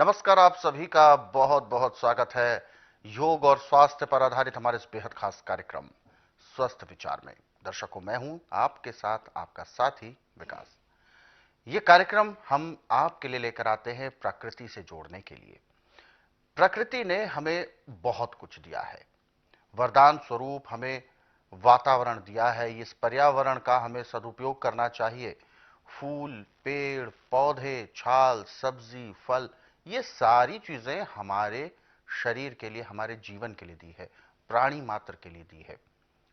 नमस्कार, आप सभी का बहुत बहुत स्वागत है योग और स्वास्थ्य पर आधारित हमारे इस बेहद खास कार्यक्रम स्वस्थ विचार में। दर्शकों, मैं हूं आपके साथ आपका साथी विकास। ये कार्यक्रम हम आपके लिए लेकर आते हैं प्रकृति से जोड़ने के लिए। प्रकृति ने हमें बहुत कुछ दिया है, वरदान स्वरूप हमें वातावरण दिया है। इस पर्यावरण का हमें सदुपयोग करना चाहिए। फूल, पेड़, पौधे, छाल, सब्जी, फल, ये सारी चीजें हमारे शरीर के लिए, हमारे जीवन के लिए दी है, प्राणी मात्र के लिए दी है।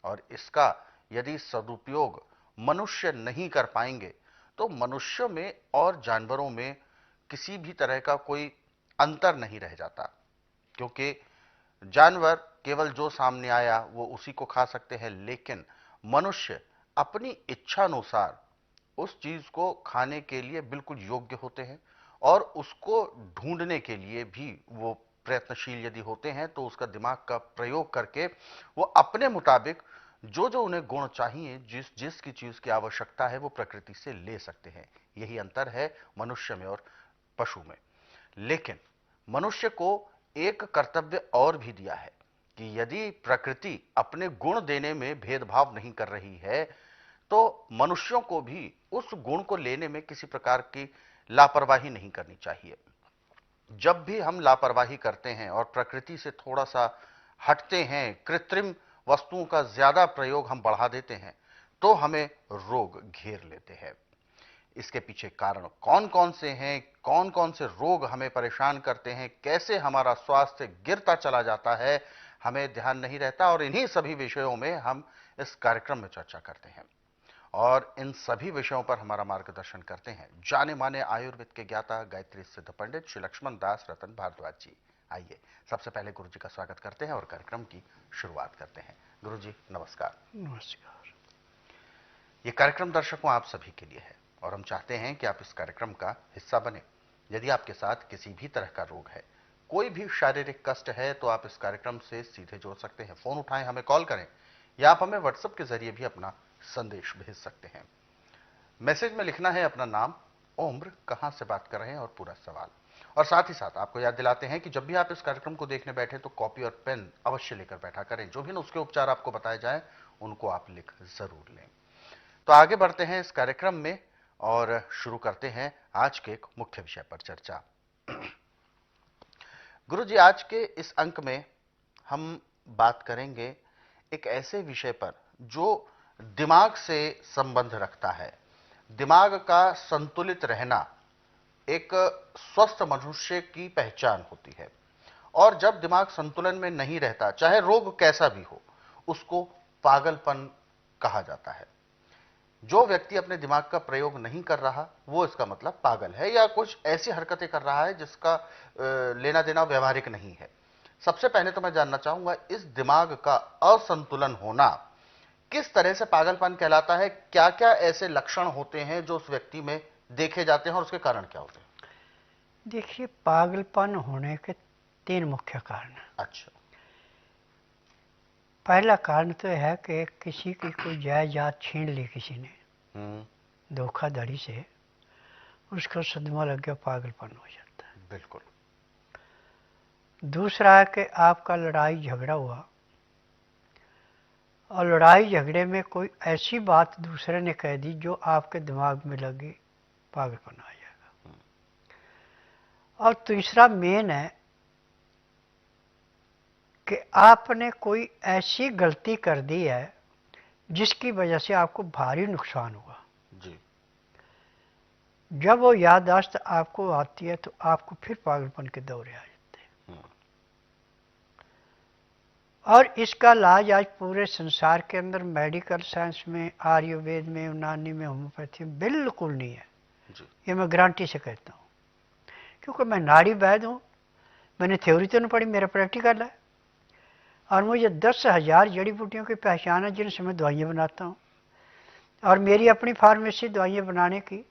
और इसका यदि सदुपयोग मनुष्य नहीं कर पाएंगे तो मनुष्य में और जानवरों में किसी भी तरह का कोई अंतर नहीं रह जाता, क्योंकि जानवर केवल जो सामने आया वो उसी को खा सकते हैं, लेकिन मनुष्य अपनी इच्छा अनुसार उस चीज को खाने के लिए बिल्कुल योग्य होते हैं और उसको ढूंढने के लिए भी वो प्रयत्नशील यदि होते हैं तो उसका दिमाग का प्रयोग करके वो अपने मुताबिक जो जो उन्हें गुण चाहिए, जिस जिस की चीज की आवश्यकता है, वो प्रकृति से ले सकते हैं। यही अंतर है मनुष्य में और पशु में। लेकिन मनुष्य को एक कर्तव्य और भी दिया है कि यदि प्रकृति अपने गुण देने में भेदभाव नहीं कर रही है तो मनुष्यों को भी उस गुण को लेने में किसी प्रकार की लापरवाही नहीं करनी चाहिए। जब भी हम लापरवाही करते हैं और प्रकृति से थोड़ा सा हटते हैं, कृत्रिम वस्तुओं का ज्यादा प्रयोग हम बढ़ा देते हैं, तो हमें रोग घेर लेते हैं। इसके पीछे कारण कौन कौन से हैं, कौन कौन से रोग हमें परेशान करते हैं, कैसे हमारा स्वास्थ्य गिरता चला जाता है, हमें ध्यान नहीं रहता। और इन्हीं सभी विषयों में हम इस कार्यक्रम में चर्चा करते हैं। और इन सभी विषयों पर हमारा मार्गदर्शन करते हैं जाने माने आयुर्वेद के ज्ञाता, गायत्री सिद्ध पंडित श्री लक्ष्मण दास रतन भारद्वाज जी। आइए सबसे पहले गुरु जी का स्वागत करते हैं और कार्यक्रम की शुरुआत करते हैं। गुरु जी नमस्कार। नमस्कार। ये कार्यक्रम दर्शकों आप सभी के लिए है और हम चाहते हैं कि आप इस कार्यक्रम का हिस्सा बने। यदि आपके साथ किसी भी तरह का रोग है, कोई भी शारीरिक कष्ट है, तो आप इस कार्यक्रम से सीधे जोड़ सकते हैं। फोन उठाएं, हमें कॉल करें, या आप हमें व्हाट्सएप के जरिए भी अपना संदेश भेज सकते हैं। मैसेज में लिखना है अपना नाम, उम्र, कहां से बात कर रहे हैं और पूरा सवाल। और साथ ही साथ आपको याद दिलाते हैं कि जब भी आप इस कार्यक्रम को देखने बैठे तो कॉपी और पेन अवश्य लेकर बैठा करें। जो भी नुस्खे उपचार आपको बताए जाए उनको आप लिख जरूर लें। तो आगे बढ़ते हैं इस कार्यक्रम में और शुरू करते हैं आज के एक मुख्य विषय पर चर्चा। गुरु जी, आज के इस अंक में हम बात करेंगे एक ऐसे विषय पर जो दिमाग से संबंध रखता है। दिमाग का संतुलित रहना एक स्वस्थ मनुष्य की पहचान होती है। और जब दिमाग संतुलन में नहीं रहता, चाहे रोग कैसा भी हो, उसको पागलपन कहा जाता है। जो व्यक्ति अपने दिमाग का प्रयोग नहीं कर रहा वो इसका मतलब पागल है, या कुछ ऐसी हरकतें कर रहा है जिसका लेना देना व्यवहारिक नहीं है। सबसे पहले तो मैं जानना चाहूंगा, इस दिमाग का असंतुलन होना किस तरह से पागलपन कहलाता है? क्या क्या ऐसे लक्षण होते हैं जो उस व्यक्ति में देखे जाते हैं और उसके कारण क्या होते हैं? देखिए, पागलपन होने के 3 मुख्य कारण हैं। अच्छा। पहला कारण तो है कि किसी की कोई जायदाद छीन ली किसी ने हम्म। धोखाधड़ी से, उसको सदमा लग गया, पागलपन हो जाता है। बिल्कुल। दूसरा है कि आपका लड़ाई झगड़ा हुआ और लड़ाई झगड़े में कोई ऐसी बात दूसरे ने कह दी जो आपके दिमाग में लगी, पागलपन आ जाएगा। और तीसरा मेन है कि आपने कोई ऐसी गलती कर दी है जिसकी वजह से आपको भारी नुकसान हुआ। जी। जब वो याददाश्त आपको आती है तो आपको फिर पागलपन के दौरे आ जाते हैं। और इसका इलाज आज पूरे संसार के अंदर मेडिकल साइंस में, आयुर्वेद में, यूनानी में, होम्योपैथी में बिल्कुल नहीं है। जी। ये मैं गारंटी से कहता हूँ, क्योंकि मैं नाड़ी वैद्य हूँ। मैंने थ्योरी तो नहीं पढ़ी, मेरा प्रैक्टिकल है। और मुझे 10,000 जड़ी बूटियों की पहचान है जिनसे मैं दवाइयाँ बनाता हूँ। और मेरी अपनी फार्मेसी दवाइयाँ बनाने की,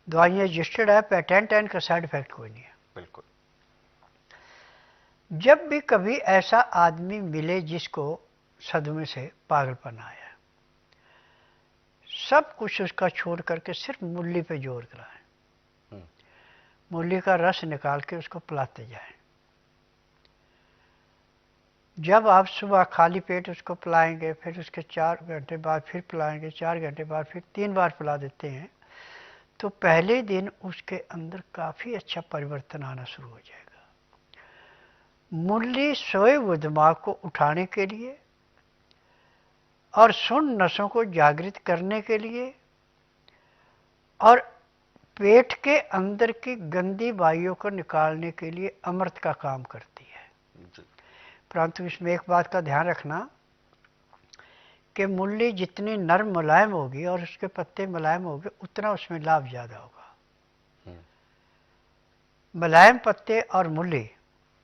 दवाइयाँ रजिस्टर्ड है, पेटेंट है, इनका साइड इफेक्ट कोई नहीं है। बिल्कुल। जब भी कभी ऐसा आदमी मिले जिसको सदमे से पागलपन आया, सब कुछ उसका छोड़ करके सिर्फ मुरली पे जोर कराएं। मूली का रस निकाल के उसको पिलाते जाएं। जब आप सुबह खाली पेट उसको पिलाएंगे, फिर उसके 4 घंटे बाद फिर पिलाएंगे, 4 घंटे बाद फिर 3 बार पिला देते हैं, तो पहले दिन उसके अंदर काफ़ी अच्छा परिवर्तन आना शुरू हो जाएगा। मूली सोए हुए दिमाग को उठाने के लिए और सुन्न नसों को जागृत करने के लिए और पेट के अंदर की गंदी वायुओं को निकालने के लिए अमृत का काम करती है। परंतु इसमें एक बात का ध्यान रखना कि मूली जितनी नरम मुलायम होगी और उसके पत्ते मुलायम होंगे, उतना उसमें लाभ ज़्यादा होगा। मुलायम पत्ते और मूली,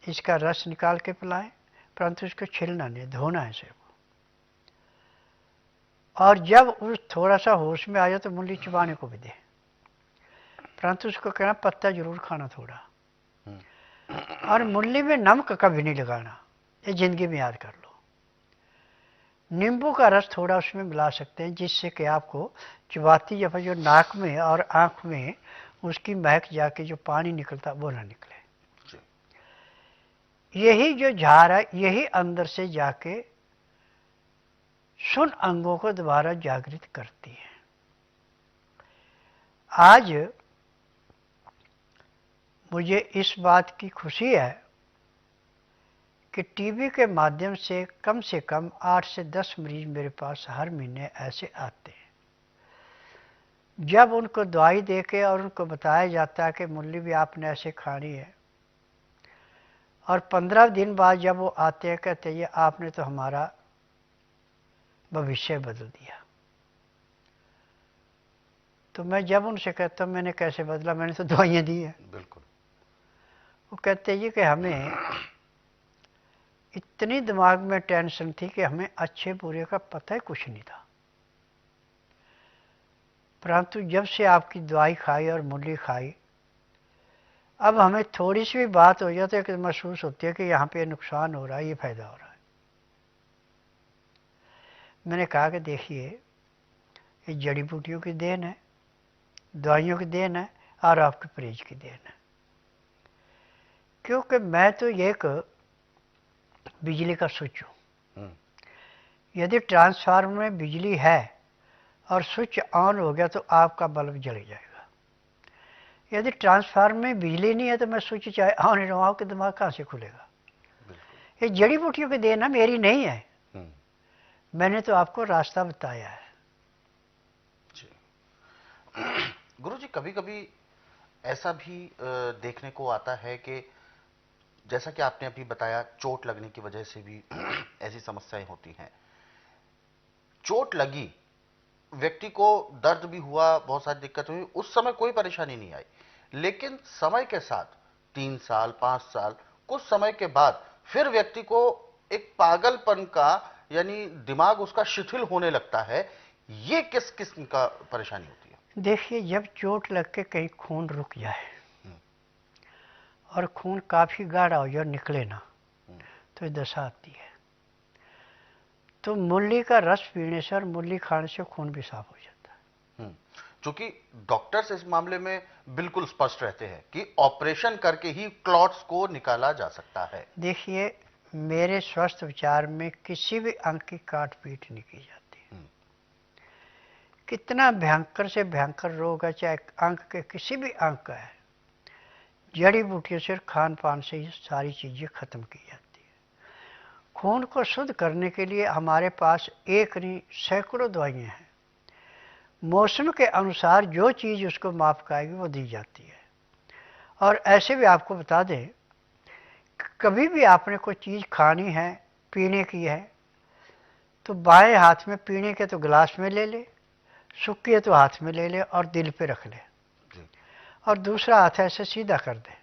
इसका रस निकाल के पिलाएं, परंतु इसको छिलना नहीं, धोना है सिर्फ। और जब उस थोड़ा सा होश में आ जाए तो मूली चबाने को भी दे, परंतु उसको कहना पत्ता जरूर खाना थोड़ा। और मूली में नमक कभी नहीं लगाना, ये जिंदगी में याद कर लो। नींबू का रस थोड़ा उसमें मिला सकते हैं, जिससे कि आपको चबाती जब जो नाक में और आँख में उसकी महक जाके जो पानी निकलता वो ना निकले। यही जो झार है, यही अंदर से जाके सुन अंगों को दोबारा जागृत करती है। आज मुझे इस बात की खुशी है कि टीवी के माध्यम से कम 8 से 10 मरीज मेरे पास हर महीने ऐसे आते हैं। जब उनको दवाई देके और उनको बताया जाता है कि मूली भी आपने ऐसे खानी है, और 15 दिन बाद जब वो आते हैं कहते हैं आपने तो हमारा भविष्य बदल दिया। तो मैं जब उनसे कहता हूँ मैंने कैसे बदला, मैंने तो दवाइयाँ दी हैं। बिल्कुल। वो कहते हैं कि हमें इतनी दिमाग में टेंशन थी कि हमें अच्छे बुरे का पता ही कुछ नहीं था, परंतु जब से आपकी दवाई खाई और मूली खाई, अब हमें थोड़ी सी भी बात हो जाती है कि महसूस होती है कि यहाँ पे नुकसान हो रहा है, ये फायदा हो रहा है। मैंने कहा कि देखिए ये जड़ी बूटियों की देन है, दवाइयों की देन है और आपके परहेज की देन है। क्योंकि मैं तो एक बिजली का स्विच हूँ। यदि ट्रांसफार्मर में बिजली है और स्विच ऑन हो गया तो आपका बल्ब जल जाएगा। यदि ट्रांसफार्मर में बिजली नहीं है तो मैं स्विच चाहे ऑन ही रहूँ, आपके दिमाग कहाँ से खुलेगा। ये जड़ी बूटियों की देन है, मेरी नहीं है। मैंने तो आपको रास्ता बताया है। गुरुजी, कभी कभी ऐसा भी देखने को आता है कि जैसा कि आपने अभी बताया, चोट लगने की वजह से भी ऐसी समस्याएं होती हैं। चोट लगी, व्यक्ति को दर्द भी हुआ, बहुत सारी दिक्कत हुई, उस समय कोई परेशानी नहीं आई, लेकिन समय के साथ 3 साल 5 साल कुछ समय के बाद फिर व्यक्ति को एक पागलपन का, यानी दिमाग उसका शिथिल होने लगता है। ये किस किस्म का परेशानी होती है? देखिए, जब चोट लग के कहीं खून रुक जाए और खून काफी गाढ़ा हो जाए, निकले ना, तो ये दशा आती है। तो मूली का रस पीने से और मूली खाने से खून भी साफ हो जाता है। क्योंकि डॉक्टर्स इस मामले में बिल्कुल स्पष्ट रहते हैं कि ऑपरेशन करके ही क्लॉट्स को निकाला जा सकता है। देखिए, मेरे स्वस्थ विचार में किसी भी अंग की काट पीट नहीं की जाती। कितना भयंकर से भयंकर रोग है, चाहे अंग के किसी भी अंग का है, जड़ी बूटियों से, खान पान से ये सारी चीजें खत्म की जाती है। खून को शुद्ध करने के लिए हमारे पास एक नहीं सैकड़ों दवाइयाँ हैं। मौसम के अनुसार जो चीज़ उसको माफ खाएगी वो दी जाती है। और ऐसे भी आपको बता दें, कभी भी आपने कोई चीज़ खानी है, पीने की है, तो बाएं हाथ में पीने के तो गिलास में ले ले, सूखी है तो हाथ में ले ले और दिल पे रख ले, और दूसरा हाथ ऐसे सीधा कर दे।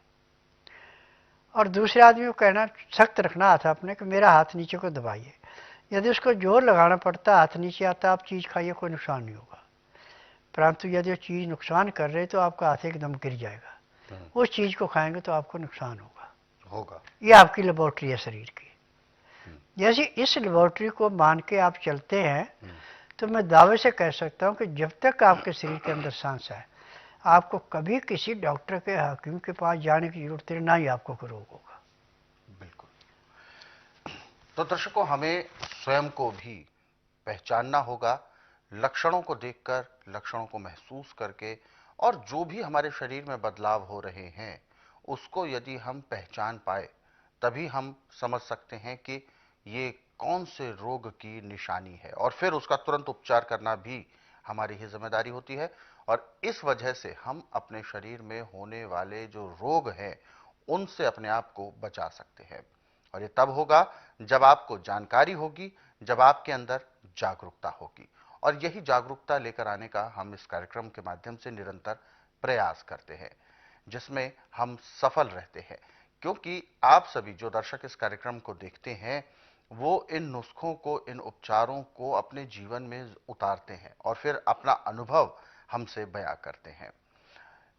और दूसरे आदमी को कहना, सख्त रखना हाथ अपने कि मेरा हाथ नीचे को दबाइए। यदि उसको जोर लगाना पड़ता, हाथ नीचे आता, आप चीज़ खाइए, कोई नुकसान नहीं होगा। परंतु यदि वो चीज़ नुकसान कर रहे तो आपका हाथ एकदम गिर जाएगा। उस चीज़ को खाएंगे तो आपको नुकसान होगा। ये आपकी लेबोरेटरी है शरीर की। जैसे इस लेबोरेटरी को मान के आप चलते हैं तो मैं दावे से कह सकता हूँ कि जब तक आपके शरीर के अंदर सांस है, आपको कभी किसी डॉक्टर के, हकीम के पास जाने की जरूरत नहीं, ना ही आपको कोई रोग होगा। बिल्कुल। तो दर्शकों, हमें स्वयं को भी पहचानना होगा, लक्षणों को देखकर, लक्षणों को महसूस करके, और जो भी हमारे शरीर में बदलाव हो रहे हैं उसको यदि हम पहचान पाए, तभी हम समझ सकते हैं कि ये कौन से रोग की निशानी है, और फिर उसका तुरंत उपचार करना भी हमारी ही जिम्मेदारी होती है। और इस वजह से हम अपने शरीर में होने वाले जो रोग हैं उनसे अपने आप को बचा सकते हैं। और ये तब होगा जब आपको जानकारी होगी, जब आपके अंदर जागरूकता होगी। और यही जागरूकता लेकर आने का हम इस कार्यक्रम के माध्यम से निरंतर प्रयास करते हैं, जिसमें हम सफल रहते हैं। क्योंकि आप सभी जो दर्शक इस कार्यक्रम को देखते हैं वो इन नुस्खों को, इन उपचारों को अपने जीवन में उतारते हैं और फिर अपना अनुभव हमसे बयां करते हैं।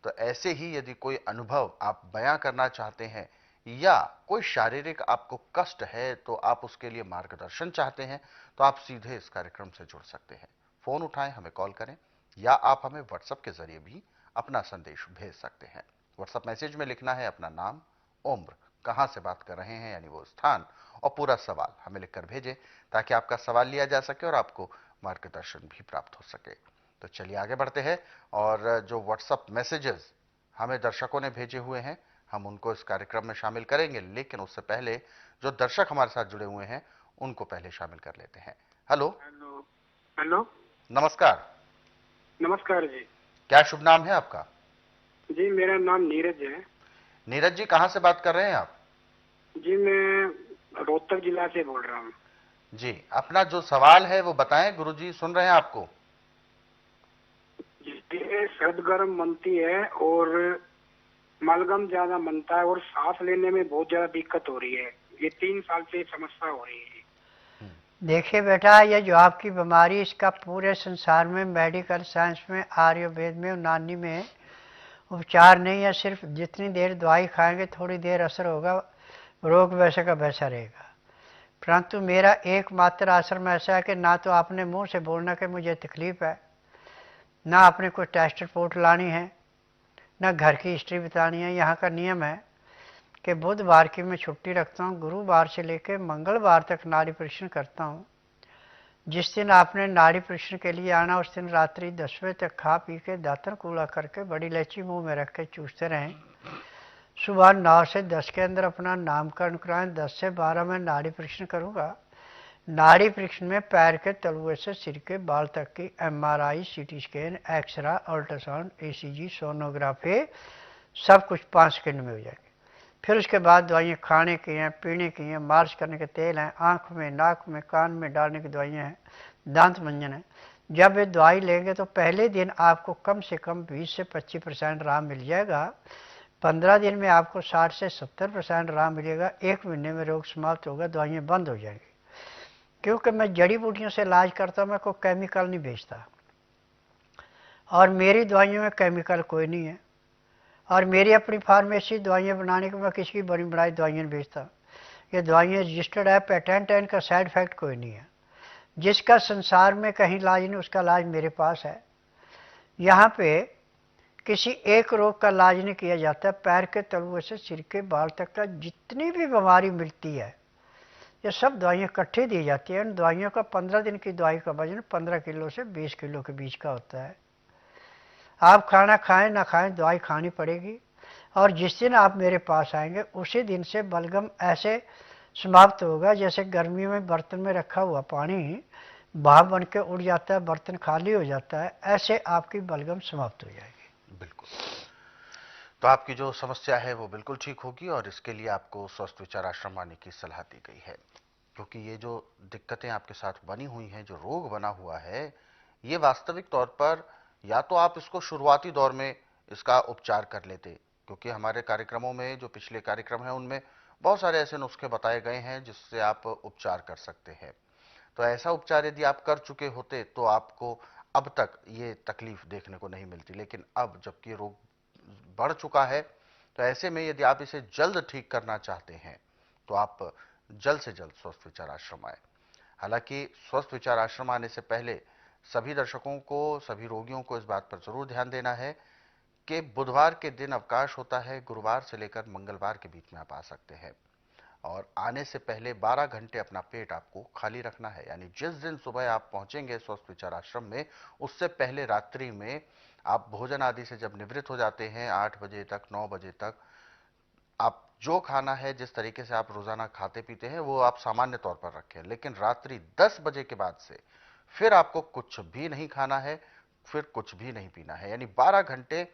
तो ऐसे ही यदि कोई अनुभव आप बयां करना चाहते हैं या कोई शारीरिक आपको कष्ट है, तो आप उसके लिए मार्गदर्शन चाहते हैं, तो आप सीधे इस कार्यक्रम से जुड़ सकते हैं। फोन उठाएं, हमें कॉल करें, या आप हमें व्हाट्सएप के जरिए भी अपना संदेश भेज सकते हैं। व्हाट्सएप मैसेज में लिखना है अपना नाम, उम्र, कहां से बात कर रहे हैं यानी वो स्थान, और पूरा सवाल हमें लिखकर भेजें, ताकि आपका सवाल लिया जा सके और आपको मार्गदर्शन भी प्राप्त हो सके। तो चलिए आगे बढ़ते हैं, और जो व्हाट्सएप मैसेजेस हमें दर्शकों ने भेजे हुए हैं हम उनको इस कार्यक्रम में शामिल करेंगे, लेकिन उससे पहले जो दर्शक हमारे साथ जुड़े हुए हैं उनको पहले शामिल कर लेते हैं। हेलो। हेलो। हेलो। नमस्कार। नमस्कार जी। क्या शुभ नाम है आपका? जी मेरा नाम नीरज है। नीरज जी, कहां से बात कर रहे हैं आप? जी मैं रोहतक जिला से बोल रहा हूँ। जी, अपना जो सवाल है वो बताएं, गुरुजी सुन रहे हैं आपको। जी सर्द गर्म बनती है और मलगम ज्यादा बनता है और सांस लेने में बहुत ज्यादा दिक्कत हो रही है। ये 3 साल से समस्या हो रही है। देखिए बेटा, ये जो आपकी बीमारी, इसका पूरे संसार में मेडिकल साइंस में, आयुर्वेद में, यूनानी में उपचार नहीं है। सिर्फ जितनी देर दवाई खाएंगे थोड़ी देर असर होगा, रोग वैसे का वैसा रहेगा। परंतु मेरा एकमात्र आश्रम ऐसा है कि ना तो आपने मुंह से बोलना कि मुझे तकलीफ है, ना आपने कोई टेस्ट रिपोर्ट लानी है, ना घर की हिस्ट्री बतानी है। यहाँ का नियम है कि बुधवार की मैं छुट्टी रखता हूँ, गुरुवार से लेकर मंगलवार तक नाड़ी परीक्षण करता हूँ। जिस दिन आपने नाड़ी परीक्षण के लिए आना उस दिन रात्रि 10 बजे तक खा पी के दातन कूड़ा करके बड़ी इलायची मुंह में रख के चूसते रहें। सुबह 9 से 10 के अंदर अपना नामकरण कराएं। 10 से 12 में नाड़ी परीक्षण करूँगा। नाड़ी परीक्षण में पैर के तलुए से सिर के बाल तक की MRI, CT scan, x-ray, ultrasound, ECG, sonography, सब कुछ 5 सेकंड में हो जाएगी। फिर उसके बाद दवाइयाँ खाने की हैं, पीने की हैं, मालिश करने के तेल हैं, आँख में, नाक में, कान में डालने की दवाइयाँ हैं, दांत मंजन है। जब ये दवाई लेंगे तो पहले दिन आपको कम से कम 20 से 25% आराम मिल जाएगा। 15 दिन में आपको 60 से 70% आराम मिलेगा। 1 महीने में रोग समाप्त होगा, दवाइयाँ बंद हो जाएंगी। क्योंकि मैं जड़ी बूटियों से इलाज करता हूँ, मैं कोई केमिकल नहीं बेचता, और मेरी दवाइयों में केमिकल कोई नहीं है। और मेरी अपनी फार्मेसी दवाइयाँ बनाने की, मैं किसी की बड़ी बड़ी दवाइयाँ नहीं बेचता। ये दवाइयाँ रजिस्टर्ड है, पेटेंट है, इनका साइड इफेक्ट कोई नहीं है। जिसका संसार में कहीं इलाज नहीं उसका इलाज मेरे पास है। यहाँ पे किसी एक रोग का इलाज नहीं किया जाता। पैर के तलुए से सिर के बाल तक का जितनी भी बीमारी मिलती है ये सब दवाइयाँ इकट्ठी दी जाती है। उन दवाइयों का 15 दिन की दवाई का वजन 15 किलो से 20 किलो के बीच का होता है। आप खाना खाएं ना खाएं दवाई खानी पड़ेगी। और जिस दिन आप मेरे पास आएंगे उसी दिन से बलगम ऐसे समाप्त होगा जैसे गर्मियों में बर्तन में रखा हुआ पानी भाप बन के उड़ जाता है, बर्तन खाली हो जाता है, ऐसे आपकी बलगम समाप्त हो जाएगी। बिल्कुल। तो आपकी जो समस्या है वो बिल्कुल ठीक होगी, और इसके लिए आपको स्वस्थ विचार आश्रम आने की सलाह दी गई है। क्योंकि ये जो दिक्कतें आपके साथ बनी हुई हैं, जो रोग बना हुआ है, ये वास्तविक तौर पर, या तो आप इसको शुरुआती दौर में इसका उपचार कर लेते, क्योंकि हमारे कार्यक्रमों में जो पिछले कार्यक्रम हैं उनमें बहुत सारे ऐसे नुस्खे बताए गए हैं जिससे आप उपचार कर सकते हैं। तो ऐसा उपचार यदि आप कर चुके होते तो आपको अब तक ये तकलीफ देखने को नहीं मिलती। लेकिन अब जबकि रोग बढ़ चुका है, तो ऐसे में यदि आप इसे जल्द ठीक करना चाहते हैं तो आप जल्द से जल्द स्वस्थ विचार आश्रम आए। हालांकि स्वस्थ विचार आश्रम आने से पहले सभी दर्शकों को, सभी रोगियों को इस बात पर जरूर ध्यान देना है कि बुधवार के दिन अवकाश होता है, गुरुवार से लेकर मंगलवार के बीच में आप आ सकते हैं। और आने से पहले 12 घंटे अपना पेट आपको खाली रखना है, यानी जिस दिन सुबह आप पहुंचेंगे स्वस्थ विचार आश्रम में, उससे पहले रात्रि में आप भोजन आदि से जब निवृत्त हो जाते हैं 8 बजे तक, 9 बजे तक, आप जो खाना है, जिस तरीके से आप रोजाना खाते पीते हैं, वो आप सामान्य तौर पर रखें। लेकिन रात्रि 10 बजे के बाद से फिर आपको कुछ भी नहीं खाना है, फिर कुछ भी नहीं पीना है, यानी 12 घंटे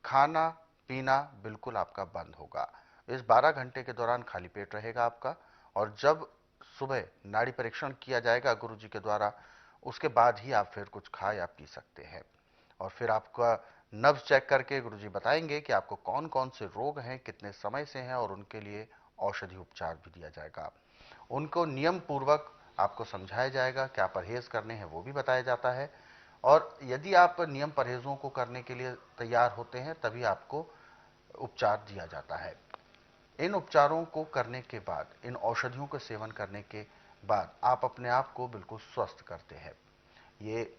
खाना पीना बिल्कुल आपका बंद होगा। इस 12 घंटे के दौरान खाली पेट रहेगा आपका। और जब सुबह नाड़ी परीक्षण किया जाएगा गुरु जी के द्वारा, उसके बाद ही आप फिर कुछ खा या पी सकते हैं। और फिर आपका नब्ज चेक करके गुरुजी बताएंगे कि आपको कौन कौन से रोग हैं, कितने समय से हैं, और उनके लिए औषधि उपचार भी दिया जाएगा। उनको नियम पूर्वक आपको समझाया जाएगा, क्या परहेज करने हैं वो भी बताया जाता है। और यदि आप नियम परहेजों को करने के लिए तैयार होते हैं, तभी आपको उपचार दिया जाता है। इन उपचारों को करने के बाद, इन औषधियों के सेवन करने के बाद आप अपने आप को बिल्कुल स्वस्थ करते हैं। ये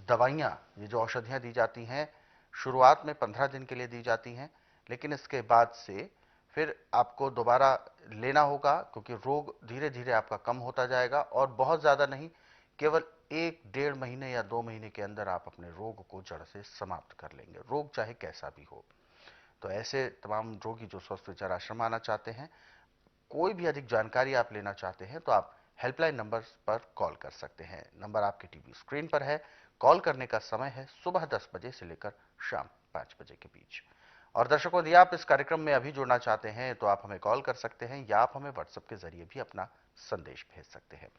दवाइयाँ, ये जो औषधियाँ दी जाती हैं, शुरुआत में 15 दिन के लिए दी जाती हैं, लेकिन इसके बाद से फिर आपको दोबारा लेना होगा, क्योंकि रोग धीरे धीरे आपका कम होता जाएगा। और बहुत ज़्यादा नहीं, केवल 1-1.5 महीने या 2 महीने के अंदर आप अपने रोग को जड़ से समाप्त कर लेंगे, रोग चाहे कैसा भी हो। तो ऐसे तमाम रोगी जो स्वस्थ विचार आश्रम आना चाहते हैं, कोई भी अधिक जानकारी आप लेना चाहते हैं, तो आप हेल्पलाइन नंबर पर कॉल कर सकते हैं। नंबर आपके टीवी स्क्रीन पर है। कॉल करने का समय है सुबह 10 बजे से लेकर शाम 5 बजे के बीच। और दर्शकों, यदि आप इस कार्यक्रम में अभी जुड़ना चाहते हैं, तो आप हमें कॉल कर सकते हैं, या आप हमें व्हाट्सएप के जरिए भी अपना संदेश भेज सकते हैं।